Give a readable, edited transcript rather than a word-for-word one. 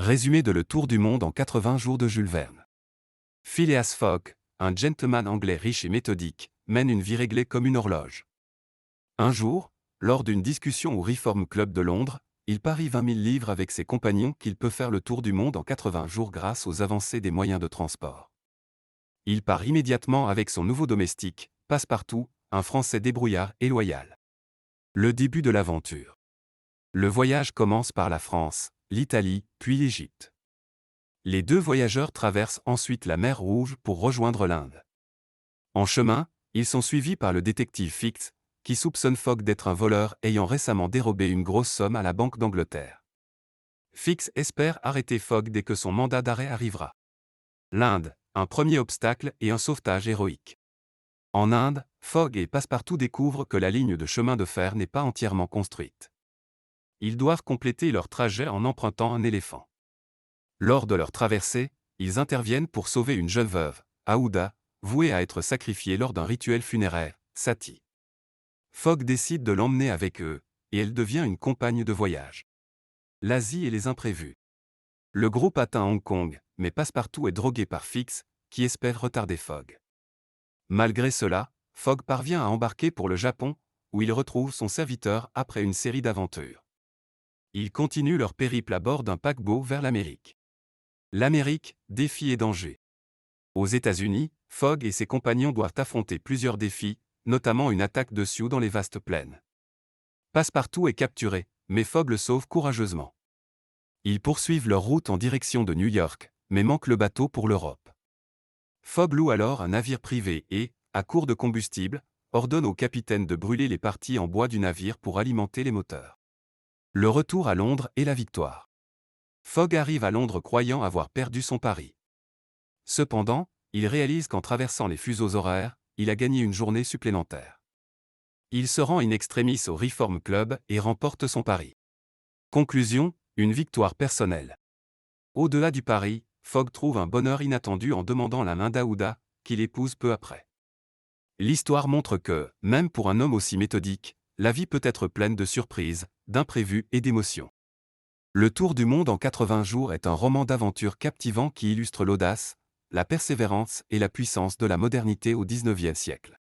Résumé de Le Tour du monde en 80 jours de Jules Verne. Phileas Fogg, un gentleman anglais riche et méthodique, mène une vie réglée comme une horloge. Un jour, lors d'une discussion au Reform Club de Londres, il parie 20 000 livres avec ses compagnons qu'il peut faire le tour du monde en 80 jours grâce aux avancées des moyens de transport. Il part immédiatement avec son nouveau domestique, Passepartout, un Français débrouillard et loyal. Le début de l'aventure. Le voyage commence par la France, l'Italie, puis l'Égypte. Les deux voyageurs traversent ensuite la mer Rouge pour rejoindre l'Inde. En chemin, ils sont suivis par le détective Fix, qui soupçonne Fogg d'être un voleur ayant récemment dérobé une grosse somme à la Banque d'Angleterre. Fix espère arrêter Fogg dès que son mandat d'arrêt arrivera. L'Inde, un premier obstacle et un sauvetage héroïque. En Inde, Fogg et Passepartout découvrent que la ligne de chemin de fer n'est pas entièrement construite. Ils doivent compléter leur trajet en empruntant un éléphant. Lors de leur traversée, ils interviennent pour sauver une jeune veuve, Aouda, vouée à être sacrifiée lors d'un rituel funéraire, Sati. Fogg décide de l'emmener avec eux, et elle devient une compagne de voyage. L'Asie et les imprévus. Le groupe atteint Hong Kong, mais Passepartout est drogué par Fix, qui espère retarder Fogg. Malgré cela, Fogg parvient à embarquer pour le Japon, où il retrouve son serviteur après une série d'aventures. Ils continuent leur périple à bord d'un paquebot vers l'Amérique. L'Amérique, défis et dangers. Aux États-Unis, Fogg et ses compagnons doivent affronter plusieurs défis, notamment une attaque de Sioux dans les vastes plaines. Passepartout est capturé, mais Fogg le sauve courageusement. Ils poursuivent leur route en direction de New York, mais manquent le bateau pour l'Europe. Fogg loue alors un navire privé et, à court de combustible, ordonne au capitaine de brûler les parties en bois du navire pour alimenter les moteurs. Le retour à Londres et la victoire. Fogg arrive à Londres croyant avoir perdu son pari. Cependant, il réalise qu'en traversant les fuseaux horaires, il a gagné une journée supplémentaire. Il se rend in extremis au Reform Club et remporte son pari. Conclusion, une victoire personnelle. Au-delà du pari, Fogg trouve un bonheur inattendu en demandant la main d'Aouda, qu'il épouse peu après. L'histoire montre que, même pour un homme aussi méthodique, la vie peut être pleine de surprises, d'imprévus et d'émotions. Le Tour du monde en 80 jours est un roman d'aventure captivant qui illustre l'audace, la persévérance et la puissance de la modernité au XIXe siècle.